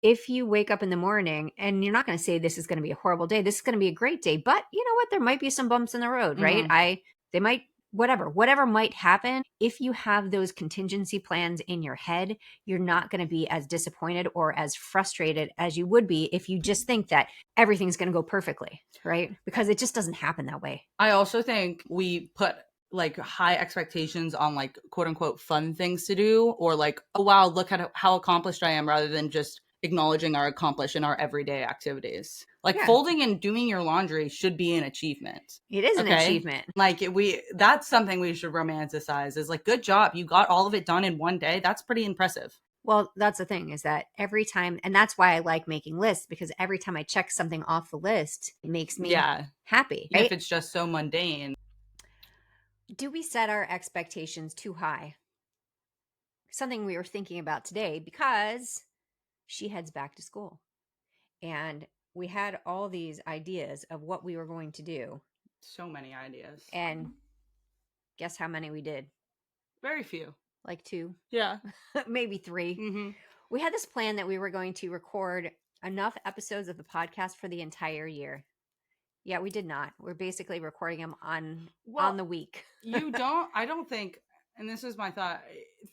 if you wake up in the morning, and you're not going to say this is going to be a horrible day, this is going to be a great day, but you know what? There might be some bumps in the road, right? Mhm. They might, whatever might happen. If you have those contingency plans in your head, you're not going to be as disappointed or as frustrated as you would be if you just think that everything's going to go perfectly, right? Because it just doesn't happen that way. I also think we put like high expectations on like quote unquote fun things to do, or like, oh wow, look at how accomplished I am, rather than just acknowledging our accomplished in our everyday activities. Like Yeah, folding and doing your laundry should be an achievement. it is an Okay? achievement. Like that's something we should romanticize, is like, good job, you got all of it done in one day. That's pretty impressive. Well, that's the thing, is that every time, and that's why I like making lists, because every time I check something off the list, it makes me Yeah. happy, Even if right? it's just so mundane. Do we set our expectations too high? Something we were thinking about today, because she heads back to school, and we had all these ideas of what we were going to do. So many ideas. And guess how many we did? Very few. Like two, Yeah. maybe three. Mhm. We had this plan that we were going to record enough episodes of the podcast for the entire year. Yeah, we did not. We're basically recording them on the week. I don't think, and this is my thought,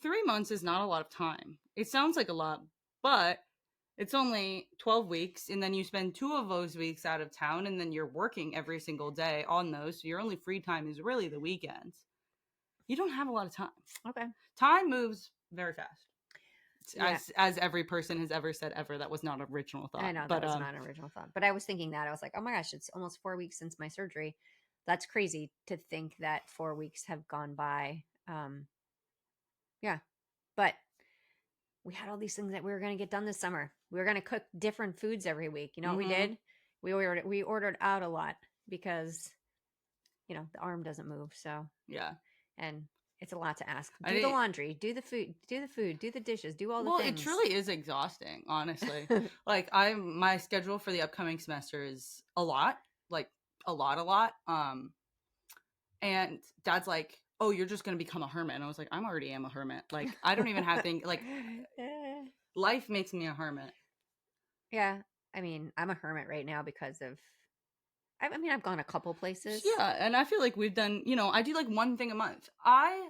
3 months is not a lot of time. It sounds like a lot, but it's only 12 weeks. And then you spend 2 of those weeks out of town, and then you're working every single day on those. So your only free time is really the weekends. You don't have a lot of time. Okay. Time moves very fast. Yeah. As every person has ever said ever. That was not an original thought. I know that was not an original thought, but I was thinking that. I was like, oh my gosh, it's almost 4 weeks since my surgery. That's crazy to think that 4 weeks have gone by. Yeah. But we had all these things that we were going to get done this summer. We were going to cook different foods every week. You know what we did? We ordered out a lot because, the arm doesn't move. So, Yeah. and it's a lot to ask. I Do the didn't, laundry, do the food, do the dishes, do all the Well, it things. truly is exhausting, honestly. Like my schedule for the upcoming semester is a lot, like a lot. And dad's like, "Oh, you're just going to become a hermit." And I was like, "I'm already am a hermit. Like I don't even have things like life makes me a hermit." Yeah. I mean, I'm a hermit right now because of, I mean, I've gone a couple places. Yeah, and I feel like we've done, I do like one thing a month. I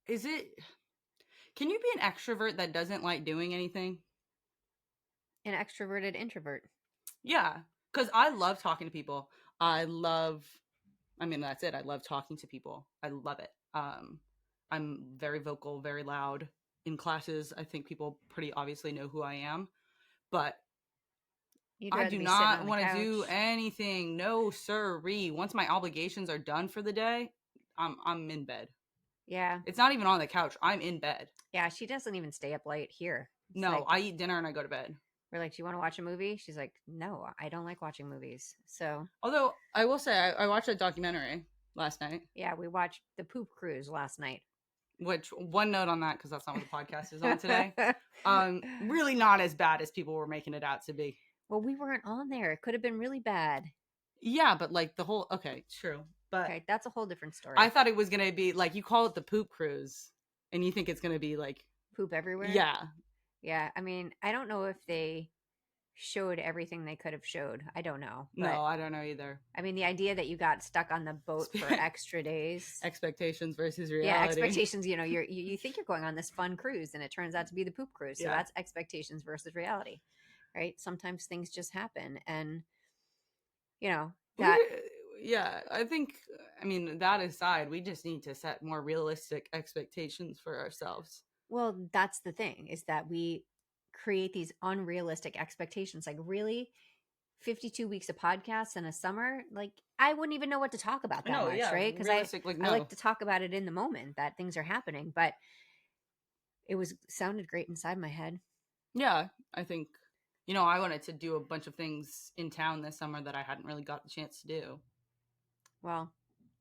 is it Can you be an extrovert that doesn't like doing anything? An extroverted introvert. Yeah, cuz I love talking to people. I love I mean, that's it. I love talking to people. I love it. I'm very vocal, very loud in classes. I think people pretty obviously know who I am, but You'd I rather do be sitting on not the want to do couch. anything. No, sirree. Once my obligations are done for the day, I'm in bed. Yeah. It's not even on the couch. I'm in bed. Yeah. She doesn't even stay up late here. It's No, like, I eat dinner and I go to bed. we're like, do you want to watch a movie? She's like, no, I don't like watching movies. So, Although I will say I watched a documentary last night. yeah, we watched The Poop Cruise last night. Which, one note on that, because that's not what the podcast is on today. Really not as bad as people were making it out to be. Well, we weren't on there. It could have been really bad. Yeah, but like okay, true. But Okay, that's a whole different story. I thought it was gonna be like, you call it the poop cruise, and you think it's gonna be like, Poop everywhere. yeah. Yeah. I mean, I don't know if they showed everything they could have showed. I don't know. But No, I don't know either. I mean, the idea that you got stuck on the boat for extra days. Expectations versus Yeah, reality. expectations. You think you're going on this fun cruise, and it turns out to be the poop cruise. So Yeah. that's expectations versus reality, right? Sometimes things just happen, and that. Yeah, I think, I mean, that aside, we just need to set more realistic expectations for ourselves. Well, that's the thing, is that we create these unrealistic expectations. Like, really, 52 weeks of podcasts in a summer, like I wouldn't even know what to talk about that No, much, yeah, right? Because realistic, like, I no. like to talk about it in the moment that things are happening, but it sounded great inside my head. Yeah, I think, I wanted to do a bunch of things in town this summer that I hadn't really got the chance to do. Well,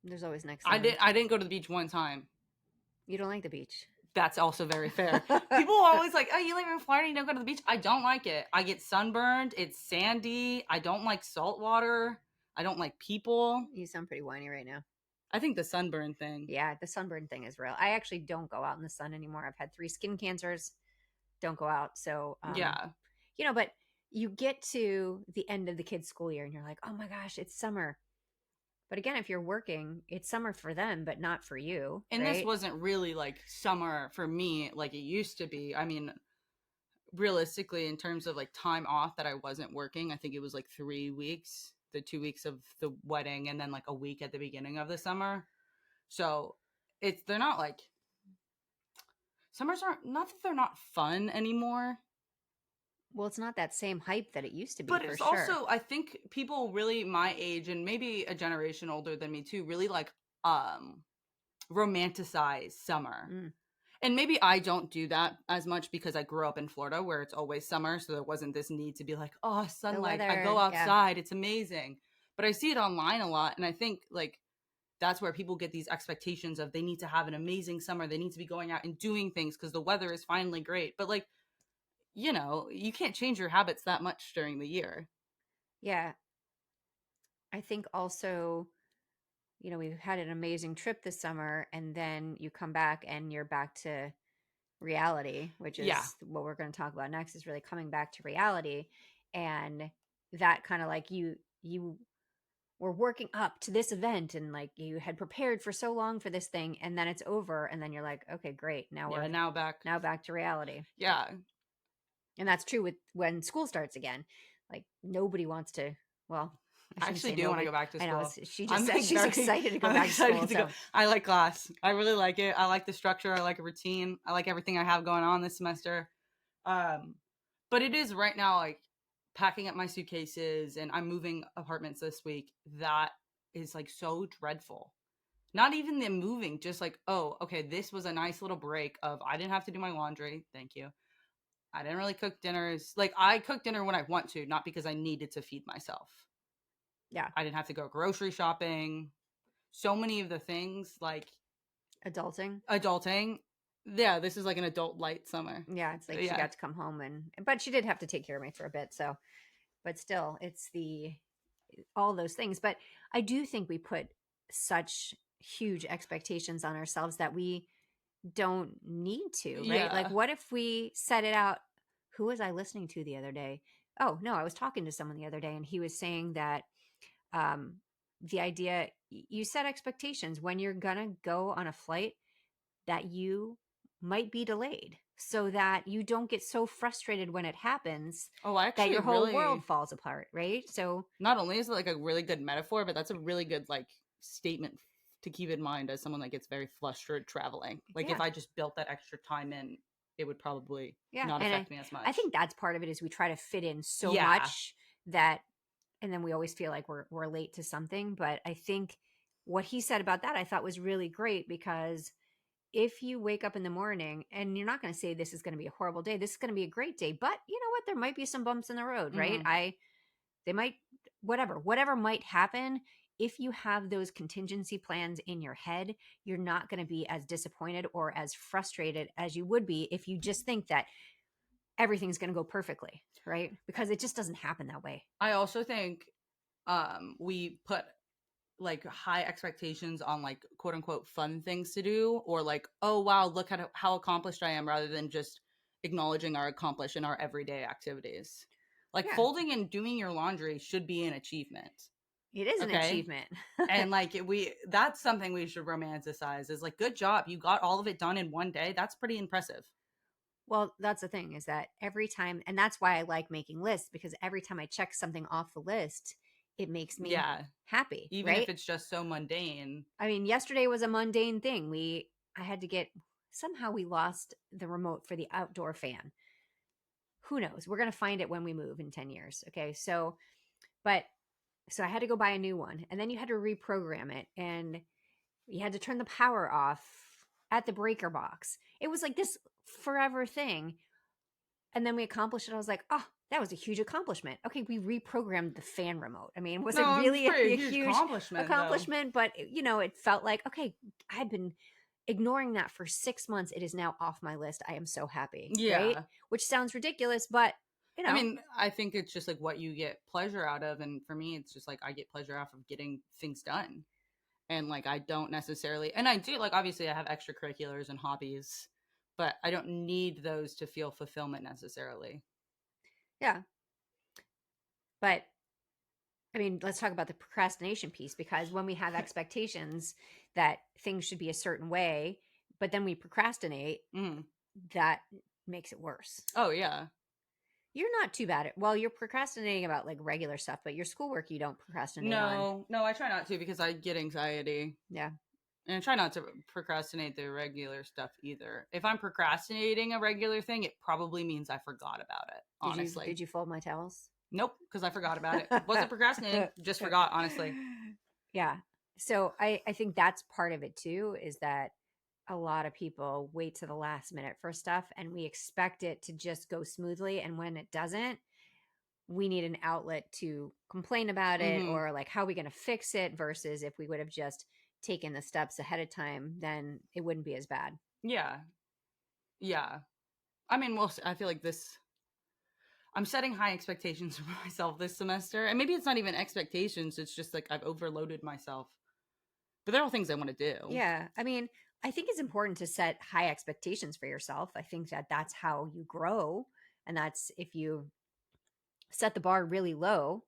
there's always next I summer. didn't go to the beach one time. You don't like the beach. That's also very fair. People are always like, "Oh, you live in Florida, you don't go to the beach." I don't like it. I get sunburned. It's sandy. I don't like salt water. I don't like people. You sound pretty whiny right now. I think the sunburn thing. Yeah, the sunburn thing is real. I actually don't go out in the sun anymore. I've had 3 skin cancers. don't go out. So, Yeah. but you get to the end of the kids' school year and you're like, oh my gosh, it's summer. But again, if you're working, it's summer for them, but not for you, And this right? wasn't really like summer for me like it used to be. I mean, realistically, in terms of like time off that I wasn't working, I think it was like 3 weeks, the 2 weeks of the wedding, and then like a week at the beginning of the summer. So they're not like summers aren't not that they're not fun anymore, Well, it's not that same hype that it used to be but for it's sure. also I think people really my age and maybe a generation older than me too really like um romanticize summer. Mm. And maybe I don't do that as much because I grew up in Florida where it's always summer. So there wasn't this need to be like, oh, The sunlight, I go weather, yeah. outside, it's amazing. But I see it online a lot. And I think like that's where people get these expectations of they need to have an amazing summer. They need to be going out and doing things because the weather is finally great. But like, you can't change your habits that much during the year. Yeah. I think also, we've had an amazing trip this summer, and then you come back and you're back to reality, which Yeah. is what we're going to talk about next, is really coming back to reality. And that kind of like you were working up to this event and like you had prepared for so long for this thing, and then it's over, and then you're like, okay, great, now Yeah. we're Now back. now back to reality. Yeah. And that's true with when school starts again. Like nobody wants to, well, I I shouldn't actually say do want to nobody. go back to I know school. she just I'm said like she's very, excited to go I'm back to school. excited to go. So I like class. I really like it. I like the structure. I like a routine. I like everything I have going on this semester. Um, but it is right now like packing up my suitcases and I'm moving apartments this week. That is like so dreadful. Not even the moving, just like, oh, okay, this was a nice little break of I didn't have to do my laundry. Thank you. I didn't really cook dinners. Like I cook dinner when I want to, not because I needed to feed myself. yeah, I didn't have to go grocery shopping. So many of the things like adulting. adulting. Yeah, this is like an adult light summer. Yeah, it's like she Yeah. got to come home, but she did have to take care of me for a bit. So, but still, it's the all those things. But I do think we put such huge expectations on ourselves that we don't need to, right? Like, Yeah. what if we set it out? Who was I listening to the other day? Oh, no, I was talking to someone the other day, and he was saying that um, the idea you set expectations when you're going to go on a flight that you might be delayed so that you don't get so frustrated when it happens Oh, I that actually your whole really world falls apart, right? So, not only is it like a really good metaphor, but that's a really good like statement to keep in mind as someone that gets very flustered traveling. Like if yeah. I just built that extra time in, it would probably Yeah, not and affect me as I much. think that's part of it is we try to fit in so Yeah. much that and then we always feel like we're late to something, but I think what he said about that I thought was really great because if you wake up in the morning and you're not going to say this is going to be a horrible day, this is going to be a great day, but you know what, there might be some bumps in the road, right? Hmm. They might whatever might happen. If you have those contingency plans in your head, you're not going to be as disappointed or as frustrated as you would be if you just think that everything's going to go perfectly, right? Because it just doesn't happen that way. I also think we put like high expectations on like quote unquote fun things to do or like oh wow look at how accomplished I am rather than just acknowledging our accomplished in our everyday activities. Like Yeah, folding and doing your laundry should be an achievement. it is an Okay. achievement. And like we that's something we should romanticize is like good job, you got all of it done in one day. That's pretty impressive. Well, that's the thing is that every time, and that's why I like making lists because every time I check something off the list, it makes me Yeah, happy, even if right? it's just so mundane. I mean, yesterday was a mundane thing. I had to get, somehow we lost the remote for the outdoor fan. Who knows? We're going to find it when we move in 10 years. Okay. But, so I had to go buy a new one and then you had to reprogram it and you had to turn the power off at the breaker box. It was like this forever thing. And then we accomplished it. I was like, oh, that was a huge accomplishment. Okay, we reprogrammed the fan remote. I mean, was it No, it's really pretty a huge huge accomplishment though. accomplishment? But, it felt like, okay, I've been ignoring that for 6 months. It is now off my list. I am so happy, right? Yeah. Which sounds ridiculous, but, I mean, I think it's just like what you get pleasure out of. And for me, it's just like I get pleasure out of getting things done. And like I don't necessarily, and I do like obviously I have extracurriculars and hobbies, but I don't need those to feel fulfillment necessarily. Yeah. But I mean, let's talk about the procrastination piece, because when we have expectations that things should be a certain way, but then we procrastinate, Mm. that makes it worse. Oh yeah. You're not too bad at, well, you're procrastinating about like regular stuff, but your schoolwork you don't procrastinate on. No, I try not to because I get anxiety. Yeah. And I try not to procrastinate the regular stuff either. If I'm procrastinating a regular thing, it probably means I forgot about it, honestly. Did you fold my towels? Nope, because I forgot about it. Wasn't procrastinating, just forgot, honestly. Yeah. So I think that's part of it too, is that a lot of people wait to the last minute for stuff and we expect it to just go smoothly. And when it doesn't, we need an outlet to complain about it, Mm-hmm. or like, how are we going to fix it? Versus if we would have just taken the steps ahead of time, then it wouldn't be as bad. Yeah. Yeah. I mean, I feel like I'm setting high expectations for myself this semester. And maybe it's not even expectations. It's just like I've overloaded myself. But they're all things I want to do. Yeah. I mean, I think it's important to set high expectations for yourself. I think that that's how you grow. And that's, if you set the bar really low,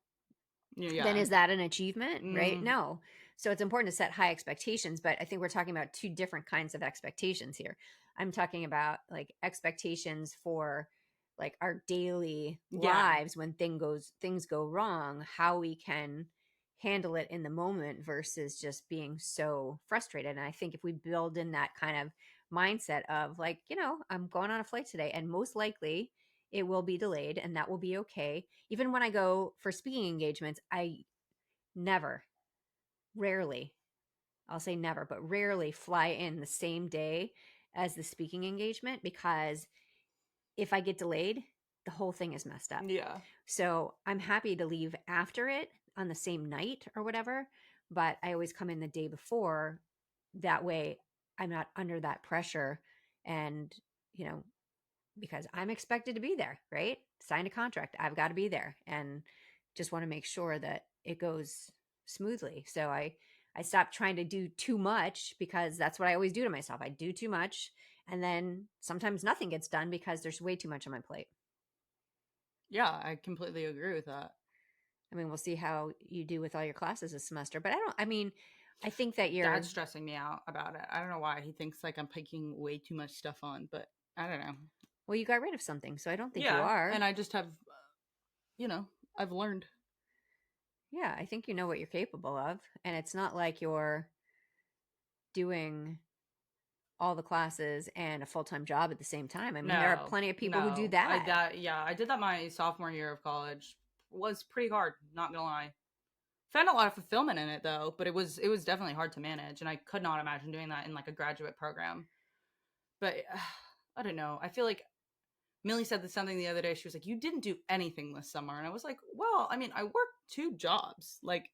then Yeah. is that an achievement? Right? Mm, No. So it's important to set high expectations, but I think we're talking about two different kinds of expectations here. I'm talking about like expectations for like our daily yeah. lives when things go wrong, how we can handle it in the moment versus just being so frustrated. And I think if we build in that kind of mindset of like, I'm going on a flight today and most likely it will be delayed and that will be okay. Even when I go for speaking engagements, I never, rarely, I'll say never, but rarely fly in the same day as the speaking engagement, because if I get delayed, the whole thing is messed up. Yeah. So I'm happy to leave after it on the same night or whatever, but I always come in the day before. That way I'm not under that pressure, and, you know, because I'm expected to be there, right? Signed a contract. I've got to be there, and just want to make sure that it goes smoothly. So I stopped trying to do too much, because that's what I always do to myself. I do too much, and then sometimes nothing gets done because there's way too much on my plate. Yeah, I completely agree with that. I mean, we'll see how you do with all your classes this semester, but I think that Dad's you're, stressing me out about it. I don't know why. He thinks like I'm taking way too much stuff on, but I don't know. well, you got rid of something, so I don't think you Yeah, are. and I just have, you know, I've learned. Yeah, I think you know what you're capable of, and it's not like you're doing all the classes and a full-time job at the same time. I mean, there are No, plenty of people who do no. that. I did that my sophomore year of college. Was pretty hard, not gonna lie. Found a lot of fulfillment in it though, but it was definitely hard to manage, and I could not imagine doing that in like a graduate program. But I don't know. I feel like Millie said this something the other day. She was like, "You didn't do anything this summer," and I was like, "Well, I mean, I worked 2 jobs. Like,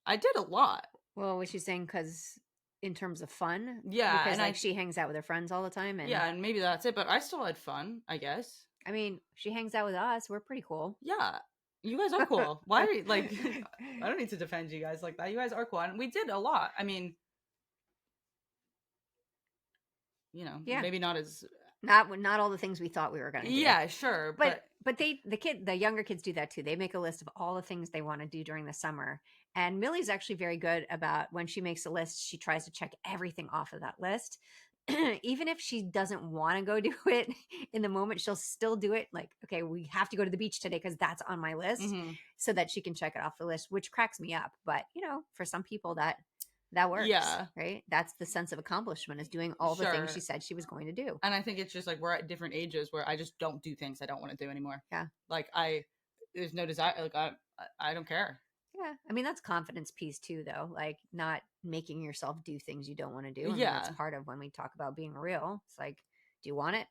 I did a lot." Well, was she saying because in terms of fun, Yeah, because and like she hangs out with her friends all the time, and and maybe that's it. But I still had fun, I guess. I mean, she hangs out with us. We're pretty cool. Yeah, you guys are cool. Why are you like? I don't need to defend you guys like that. You guys are cool, and we did a lot. I mean, Yeah, maybe not as. not all the things we thought we were going to do. Yeah, sure, But but the younger kids do that too. They make a list of all the things they want to do during the summer. And Millie's actually very good about, when she makes a list, she tries to check everything off of that list. Even if she doesn't want to go do it in the moment, she'll still do it. Like, okay, we have to go to the beach today because that's on my list, mm-hmm. so that she can check it off the list, which cracks me up. But, for some people that works, Yeah, right? That's the sense of accomplishment, is doing all the things she sure. said she was going to do. And I think it's just like we're at different ages where I just don't do things I don't want to do anymore. Yeah. Like there's no desire. Like I don't care. Yeah. I mean, that's confidence piece too, though. Like, not making yourself do things you don't want to do. I mean, that's Yeah, part of when we talk about being real. It's like, do you want it?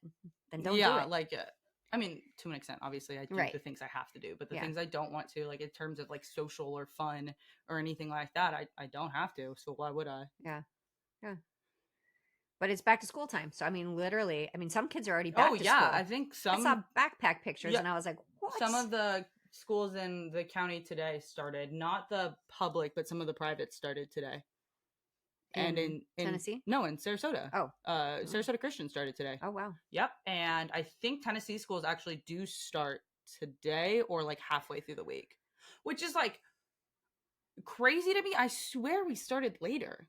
Then don't do yeah. it. Like I mean, to an extent, obviously, I do Right. the things I have to do, but the Yeah. things I don't want to, like in terms of like social or fun or anything like that, I don't have to. So why would I? Yeah. Yeah. But it's back to school time. So, I mean, literally, I mean, some kids are already Oh back to yeah, I school. think I saw some. backpack pictures Yeah, and I was like, what? some of the schools in the county today started. Not the public, but some of the private started today. And In in Tennessee? no, in Sarasota. Oh. Oh. Sarasota Christian started today. Oh, wow. Yep. And I think Tennessee schools actually do start today or like halfway through the week, which is like crazy to me. I swear we started later.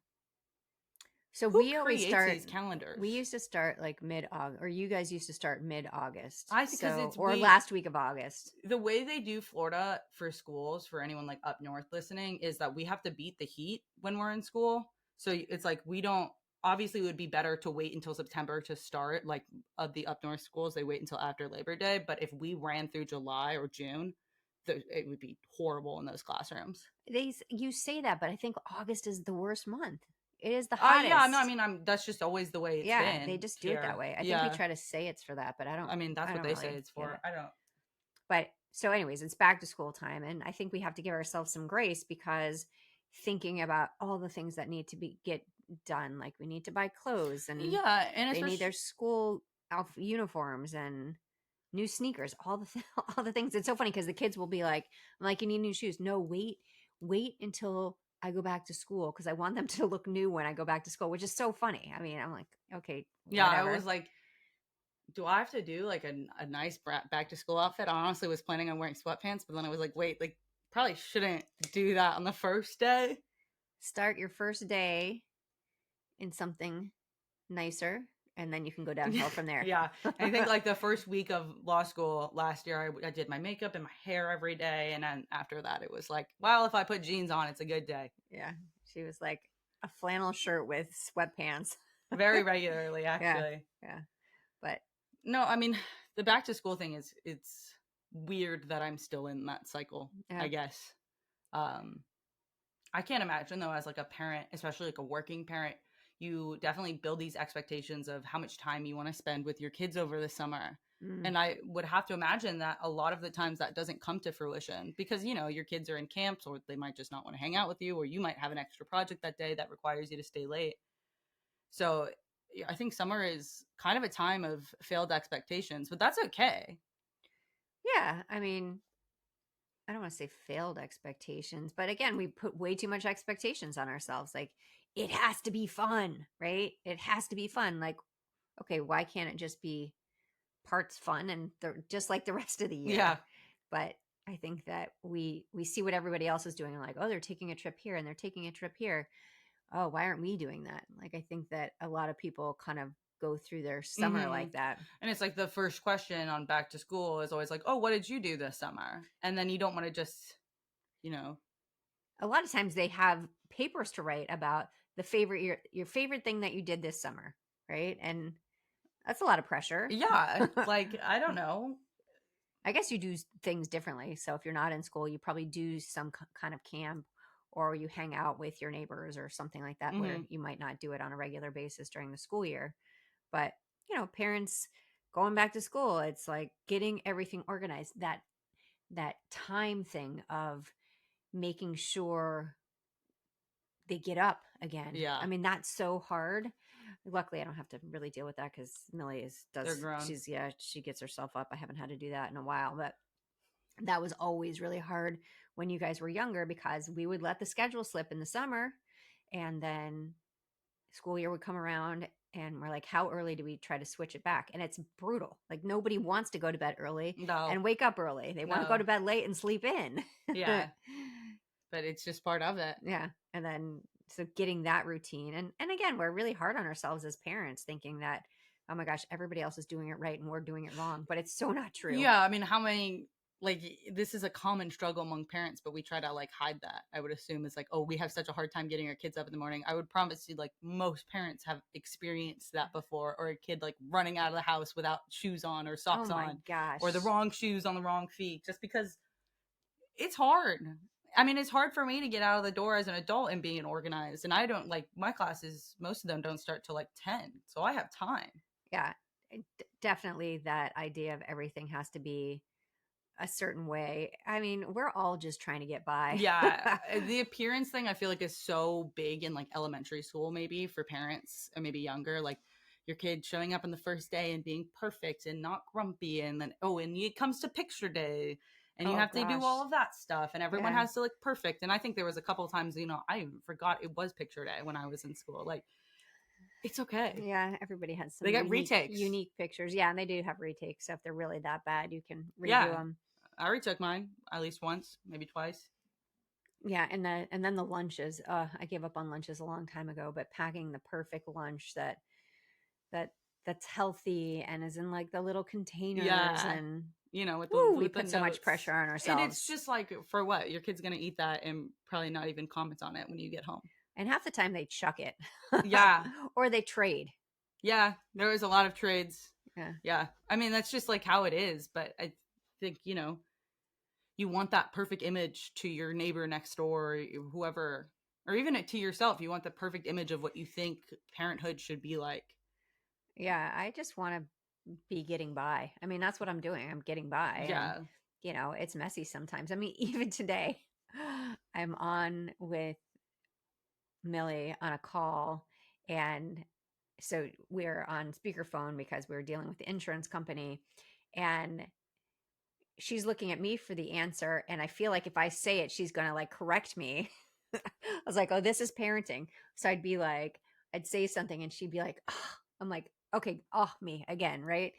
So Who we always creates start, these calendars? we used to start like mid-August, or you guys used to start mid-August. I think because So, it's or we last week of August. the way they do Florida for schools for anyone like up north listening is that we have to beat the heat when we're in school. So it's like we don't obviously it would be better to wait until September to start like of the up north schools they wait until after Labor Day, but if we ran through July or June, it would be horrible in those classrooms. You say that, but I think August is the worst month. It is the Yeah, no, I hottest. mean I'm that's just always the way it's Yeah, they been just do it that here. way. I think we Yeah. try to say it's for that, but I mean that's I what don't they say really it's get for. it. I don't. But so anyways, it's back to school time, and I think we have to give ourselves some grace because thinking about all the things that need to be get done, like we need to buy clothes and Yeah, and they need especially their school uniforms and new sneakers, all all the things. It's so funny because the kids will be like, I'm like, you need new shoes. No, wait until I go back to school because I want them to look new when I go back to school, which is so funny. I mean, I'm like, okay, yeah, I was whatever. like do I have to do like a nice back to school outfit? I honestly was planning on wearing sweatpants, but then I was like, wait, like probably shouldn't do that on the first day. Start your first day in something nicer, and then you can go downhill from there. Yeah. And I think like the first week of law school last year, I did my makeup and my hair every day. And then after that, it was like, well, if I put jeans on, it's a good day. Yeah, she was like a flannel shirt with sweatpants. Very regularly, Yeah, actually. yeah, but No, I mean, the back to school thing is, it's weird that I'm still in that cycle, yeah. I guess. Um, I can't imagine though, as like a parent, especially like a working parent, you definitely build these expectations of how much time you want to spend with your kids over the summer. Mm. And I would have to imagine that a lot of the times that doesn't come to fruition because, you know, your kids are in camps or they might just not want to hang out with you, or you might have an extra project that day that requires you to stay late. So yeah, I think summer is kind of a time of failed expectations, but that's okay. Yeah, I mean, I don't want to say failed expectations, but again, we put way too much expectations on ourselves. Like, it has to be fun, right? It has to be fun. Like, okay, why can't it just be parts fun and just like the rest of the Yeah. year? But I think that we see what everybody else is doing. Like, oh, they're taking a trip here and they're taking a trip here. Oh, why aren't we doing that? Like, I think that a lot of people kind of go through their summer Hmm. like that. And it's like the first question on back to school is always like, oh, what did you do this summer? And then you don't want to just, you know, A lot of times they have papers to write about your favorite thing that you did this summer, right? And that's a lot of pressure. yeah, like, I don't know. I guess you do things differently. So if you're not in school, you probably do some kind of camp or you hang out with your neighbors or something like that where Hmm. you might not do it on a regular basis during the school year. But, parents going back to school, it's like getting everything organized. That time thing of making sure they get up again. Yeah, I mean, that's so hard. Luckily, I don't have to really deal with that because Millie they're grown. she gets herself up. I haven't had to do that in a while, but that was always really hard when you guys were younger because we would let the schedule slip in the summer and then school year would come around and we're like, how early do we try to switch it back? And it's brutal. Like nobody wants to go to bed early No, and wake up early. They want to go no. to bed late and sleep in. Yeah, but it's just part of it. Yeah. And then so getting that routine. And again, we're really hard on ourselves as parents thinking that, oh my gosh, everybody else is doing it right and we're doing it wrong. But it's so not true. Yeah, I mean, how many like this is a common struggle among parents, but we try to like hide that. I would assume is like, oh, we have such a hard time getting our kids up in the morning. I would promise you, like most parents have experienced that before, or a kid like running out of the house without shoes on or Oh socks my on, gosh. or the wrong shoes on the wrong feet, just because it's hard. I mean, it's hard for me to get out of the door as an adult and being organized. And I don't like my classes, most of them don't start till like 10. So I have time. Yeah. Definitely that idea of everything has to be a certain way. I mean, we're all just trying to get by. Yeah, the appearance thing I feel like is so big in like elementary school, maybe for parents or maybe younger. Like your kid showing up on the first day and being perfect and not grumpy, and then oh, and it comes to picture day, and you Oh have to do all gosh. of that stuff, and everyone Yeah. has to look perfect. And I think there was a couple times, I even forgot it was picture day when I was in school. Like, it's okay. Yeah, everybody has They some get retakes. unique pictures. Yeah, and they do have retakes. So if they're really that bad, you can redo Yeah, them. I retook mine at least once, maybe twice. Yeah, and then the lunches. I gave up on lunches a long time ago, but packing the perfect lunch that that's healthy and is in like the little containers Yeah, and with woo, we with the put so much notes. pressure on And it's ourselves. just like, for what? Your kid's gonna eat that and probably not even comment on it when you get home. And half the time they chuck it. Yeah, Or they trade. yeah. There was a lot of trades. Yeah. Yeah, I mean that's just like how it is. But I think you want that perfect image to your neighbor next door, or whoever, or even to yourself. You want the perfect image of what you think parenthood should be like. Yeah, I just want to be getting by. I mean, that's what I'm doing. I'm getting by and Yeah. it's messy sometimes. I mean, even today I'm on with Millie on a call and so we're on speakerphone because we're dealing with the insurance company and she's looking at me for the answer and I feel like if I say it she's going to like correct me. I was like, "Oh, this is parenting." So I'd say something and she'd be like, "Oh." I'm like, "Okay, oh, me again, right?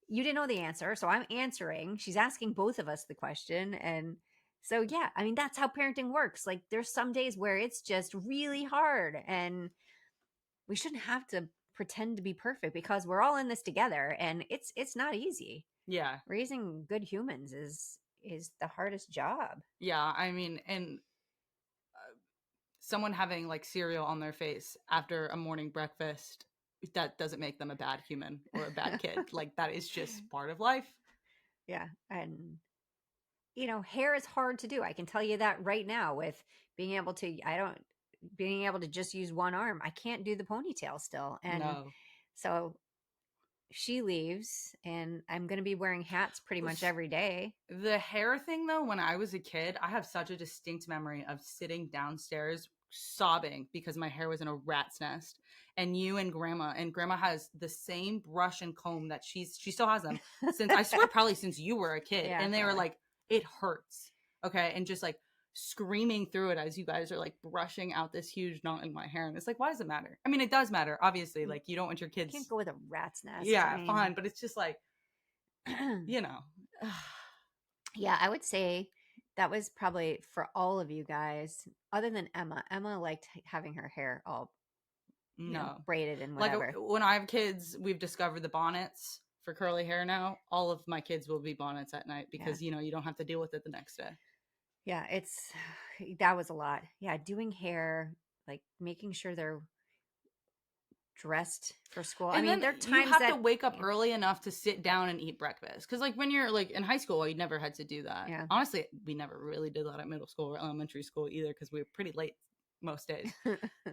You didn't know the answer, so I'm answering. She's asking both of us the question and so yeah, I mean that's how parenting works. Like there's some days where it's just really hard and we shouldn't have to pretend to be perfect because we're all in this together and it's not easy. Yeah. Raising good humans is the hardest job. Yeah. I mean, and someone having like cereal on their face after a morning breakfast, that doesn't make them a bad human or a bad kid. Like, that is just part of life. Yeah, and hair is hard to do. I can tell you that right now with being able to just use one arm. I can't do the ponytail still. And No. so she leaves and I'm going to be wearing hats pretty much every day. The hair thing, though, when I was a kid, I have such a distinct memory of sitting downstairs sobbing because my hair was in a rat's nest. And you and grandma has the same brush and comb that she still has them since, I swear, probably since you were a kid. Yeah, And they were probably. like, it hurts. Okay. And just like screaming through it as you guys are like brushing out this huge knot in my hair. And it's like, why does it matter? I mean, it does matter, obviously. You Like, you don't want your can't kids. go with a rat's nest. I Yeah, mean, fine. But it's just like, you know, yeah, I would say that was probably for all of you guys, other than Emma. Emma liked having her hair all, no. braided and Like, whatever. when I have kids, we've discovered the bonnets for curly hair now. All of my kids will be bonnets at night Yeah. because you don't have to deal with it the next day. Yeah, that was a lot. Yeah, doing hair, like making sure they're dressed for school. I And mean, then there are you times have to that, wake up early enough to sit down and eat breakfast. Because like when you're like in high school, you never had to do that. yeah. Honestly, we never really did that at middle school or elementary school either because we were pretty late most days.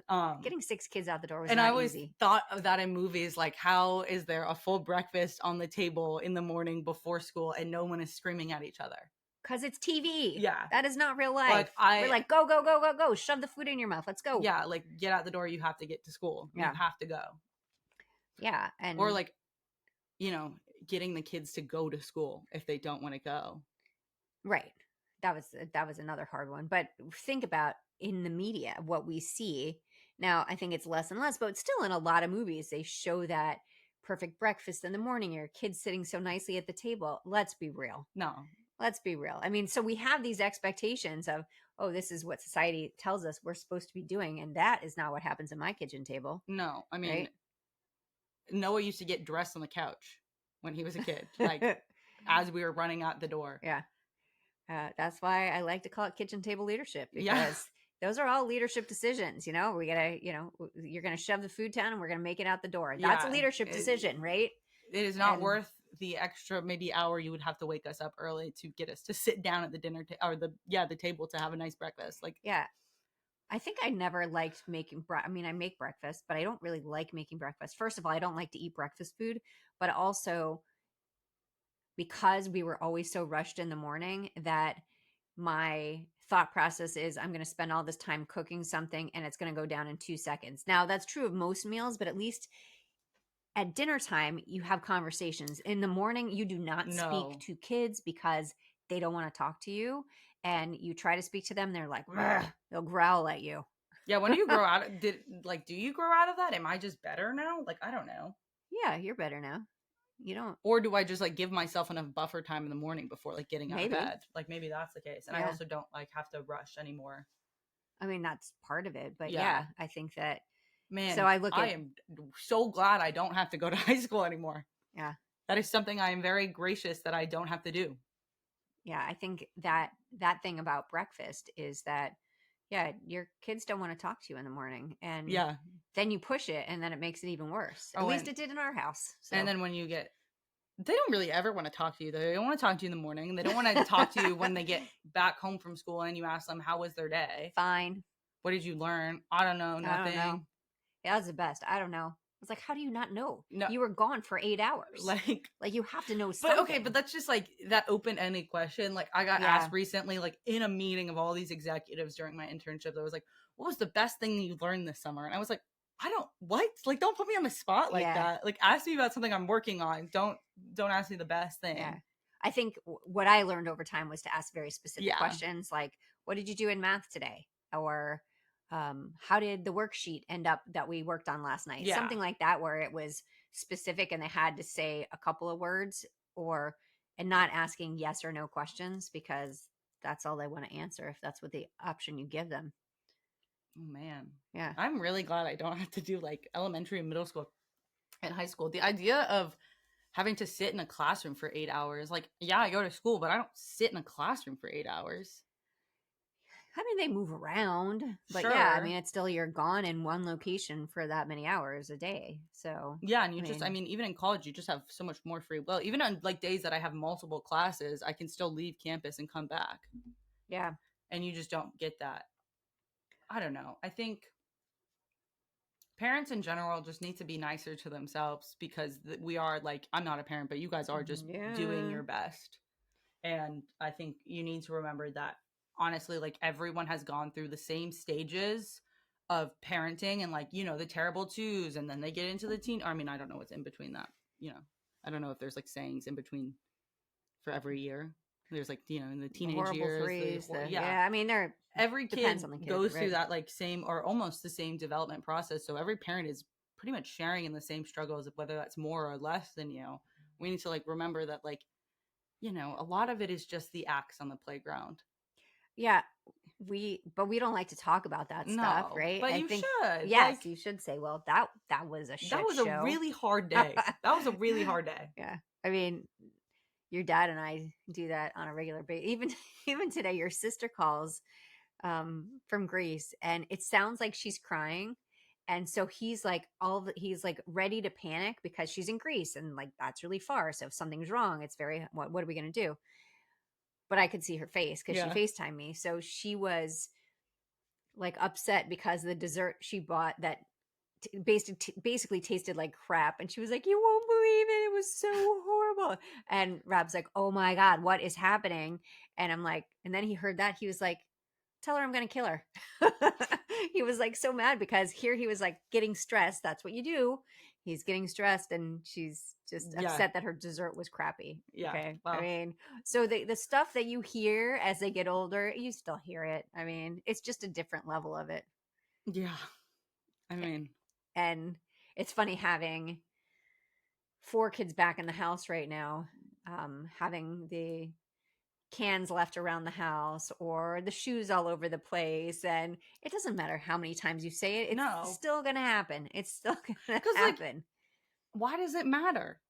Um, Getting 6 kids out the door was and I not always easy thought of that in movies, like how is there a full breakfast on the table in the morning before school and no one is screaming at each other? because it's TV. Yeah. That is not real life. Like We're like, go, go, go, go, go. Shove the food in your mouth. Let's go. yeah, like get out the door, you have to get to school. You Yeah. have to go. Yeah. Or And like, you know, getting the kids to go to school if they don't want to go. right. That was another hard one. But think about in the media what we see. Now, I think it's less and less, but still in a lot of movies, they show that perfect breakfast in the morning, your kids sitting so nicely at the table. Let's be real. No. Let's be real. I mean, so we have these expectations of, oh, this is what society tells us we're supposed to be doing. And that is not what happens at my kitchen table. No. I mean, Right. Noah used to get dressed on the couch when he was a kid, like as we were running out the door. Yeah. That's why I like to call it kitchen table leadership Yeah. because those are all leadership decisions. We gotta, you're gonna shove the food down and we're gonna make it out the door. That's a Yeah. leadership decision, right? It is not And worth the extra maybe hour you would have to wake us up early to get us to sit down at the or the table to have a nice breakfast. Like, yeah, I think I never liked making I mean, I make breakfast, but I don't really like making breakfast. First of all, I don't like to eat breakfast food, but also because we were always so rushed in the morning that my thought process is I'm going to spend all this time cooking something and it's going to go down in 2 seconds. Now, that's true of most meals, but at least at dinner time, you have conversations. In the morning, you do not no. speak to kids because they don't want to talk to you, and you try to speak to them, they're like, "Rrr," they'll growl at you. Yeah, when do you grow out of do you grow out of that? Am I just better now? Like, I don't know. Yeah, you're better now. You don't, Or do I just like give myself enough buffer time in the morning before like getting out of maybe. bed? Like maybe that's the case. And I Yeah. also don't like have to rush anymore. I mean, that's part of it, but Yeah. yeah, I think that. So Man, I look I at, am so glad I don't have to go to high school anymore. yeah, That is something I am very gracious that I don't have to do. yeah, I think that thing about breakfast is that, yeah, your kids don't want to talk to you in the morning, and Yeah. then you push it, and then it makes it even worse. At Oh, least it did in our house. and So then when you get they don't really ever want to talk to you. They don't want to talk to you in the morning. They don't want to talk to you when they get back home from school and you ask them how was their day. fine. What did you learn? I don't know, I don't know. nothing. Yeah, that's the best. I don't know. I was like, how do you not know? No, You were gone for 8 hours. like Like you have to know but okay, something. but that's just like that open-ended question. Like I got Yeah. asked recently, like in a meeting of all these executives during my internship, that was like, what was the best thing you learned this summer? And I was like, I don't what? Like don't put me on the spot like Yeah. that. Like ask me about something I'm working on. Don't ask me the best Yeah. thing. I think what I learned over time was to ask very specific Yeah. questions like, what did you do in math today? Or how did the worksheet end up that we worked on last night? Yeah. Something like that, where it was specific and they had to say a couple of words, or, and not asking yes or no questions because that's all they want to answer if that's what the option you give them. Oh man. Yeah. I'm really glad I don't have to do like elementary and middle school and high school. The idea of having to sit in a classroom for 8 hours, like, yeah, I go to school, but I don't sit in a classroom for 8 hours. I mean, they move around, but yeah, I Sure. mean, it's still you're gone in one location for that many hours a day. So, Yeah, and I I mean, mean, even in college, you just have so much more free will. Even on like days that I have multiple classes, I can still leave campus and come back. yeah, And you just don't get that. I don't know. I think parents in general just need to be nicer to themselves because we are like, I'm not a parent, but you guys are just doing yeah, your best. And I think you need to remember that honestly, like everyone has gone through the same stages of parenting and like, the terrible twos. And then they get into the teen. I mean, I don't know what's in between that. You know, I don't know if there's like sayings in between for every year. There's like, in the the teenage horrible years, threes. yeah. Yeah, I mean, there Every depends kid on the kid, goes through right? that like same or almost the same development process. So every parent is pretty much sharing in the same struggles, whether that's more or less than you. We need to like remember that like a lot of it is just the acts on the playground. Yeah, but we don't like to talk about that stuff, No, right? but I you think should. yes, Like, you should say, well, that was a that shit was a show. really hard day. That was a really hard day. Yeah, I mean, your dad and I do that on a regular basis. Even even today, your sister calls from Greece, and it sounds like she's crying. And so he's like he's like ready to panic because she's in Greece and like that's really far. So if something's wrong, it's very what are we gonna do? But I could see her face because she Yeah. FaceTimed me. So she was like upset because the dessert she bought that basically tasted like crap, and she was like, you won't believe it, it was so horrible. And Rob's like, oh my god, what is happening? And I'm like, and then he heard that, he was like, tell her I'm gonna kill her. He was like so mad because here he was like getting stressed, that's what you do, he's getting stressed, and she's just Yeah. upset that her dessert was crappy. Yeah. Okay, I Well, mean, so the stuff that you hear as they get older, you still hear it. I mean, it's just a different level of it. yeah. I mean, And it's funny having four kids back in the house right now, having the cans left around the house or the shoes all over the place. And it doesn't matter how many times you say it, it's no. still going to happen. It's still going to Because, like, happen. why does it matter?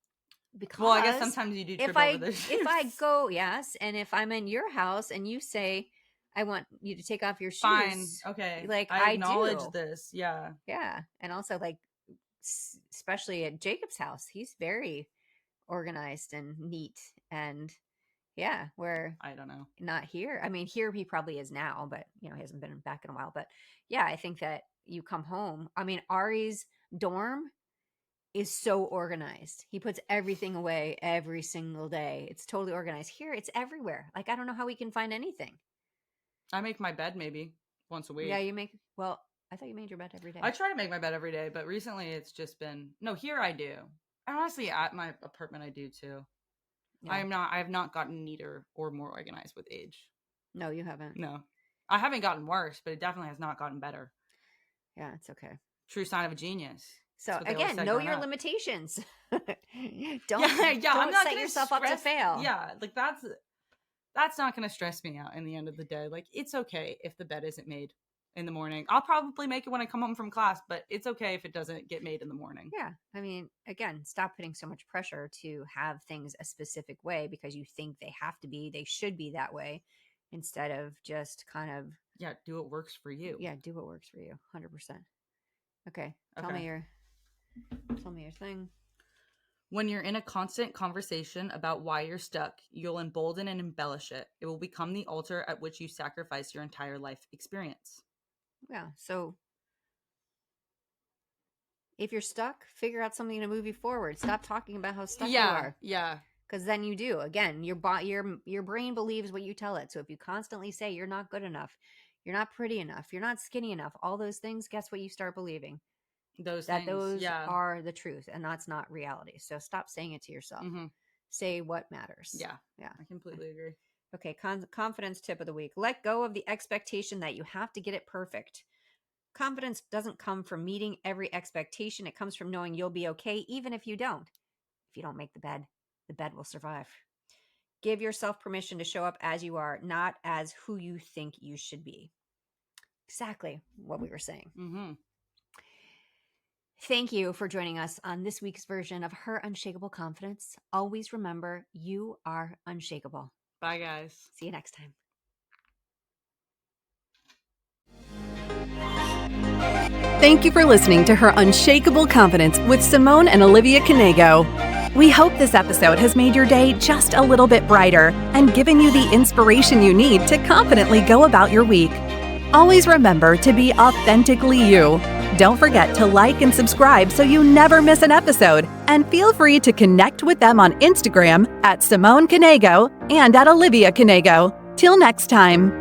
Well, I guess Because sometimes you do if trip over I the if shoes. I go, yes, and if I'm in your house and you say I want you to take off your Fine. shoes, Okay. like I I acknowledge do. this. Yeah. Yeah. And also like especially at Jacob's house, he's very organized and neat. And yeah, we're I don't know. not here. I mean, here he probably is now, but he hasn't been back in a while. But yeah, I think that you come home. I mean, Ari's dorm is so organized. He puts everything away every single day. It's totally organized. Here, it's everywhere. Like I don't know how we can find anything. I make my bed maybe once a Yeah, week. you make well, I thought you made your bed every I day. try to make my bed every day, but recently it's just been no. Here I do. And honestly, at my apartment I do too. Yeah. I have not gotten neater or more organized with age. No, you haven't. No. I haven't gotten worse, but it definitely has not gotten better. Yeah, it's okay. True sign of a genius. So That's what they always again, said know growing your up. limitations. Yeah, don't I'm don't not set gonna yourself up to stress. fail. Yeah, like that's not gonna stress me out in the end of the day. Like, it's okay if the bed isn't made in the morning. I'll probably make it when I come home from class, but it's okay if it doesn't get made in the morning. Yeah. I mean, again, stop putting so much pressure to have things a specific way because you think they should be that way, instead of just kind of, Yeah, do what works for you. yeah, do what works for you. 100%. Okay. Tell Okay. me your thing. When you're in a constant conversation about why you're stuck, you'll embolden and embellish it. It will become the altar at which you sacrifice your entire life experience. Yeah. So if you're stuck, figure out something to move you forward. Stop talking about how stuck you are. Yeah. Because then you do. Again, your brain believes what you tell it. So if you constantly say you're not good enough, you're not pretty enough, you're not skinny enough, all those things, guess what you start believing? Those That things. those Yeah. are the truth, and that's not reality. So stop saying it to yourself. Mm-hmm. Say what matters. Yeah. Yeah. I completely agree. Okay, confidence tip of the week. Let go of the expectation that you have to get it perfect. Confidence doesn't come from meeting every expectation. It comes from knowing you'll be okay even if you don't. If you don't make the bed will survive. Give yourself permission to show up as you are, not as who you think you should be. Exactly what we were saying. Mm-hmm. Thank you for joining us on this week's version of Her Unshakable Confidence. Always remember, you are unshakable. Bye, guys. See you next time. Thank you for listening to Her Unshakable Confidence with Simone and Olivia Knego. We hope this episode has made your day just a little bit brighter and given you the inspiration you need to confidently go about your week. Always remember to be authentically you. Don't forget to like and subscribe so you never miss an episode. And feel free to connect with them on Instagram at Simone Knego and at Olivia Knego. Till next time.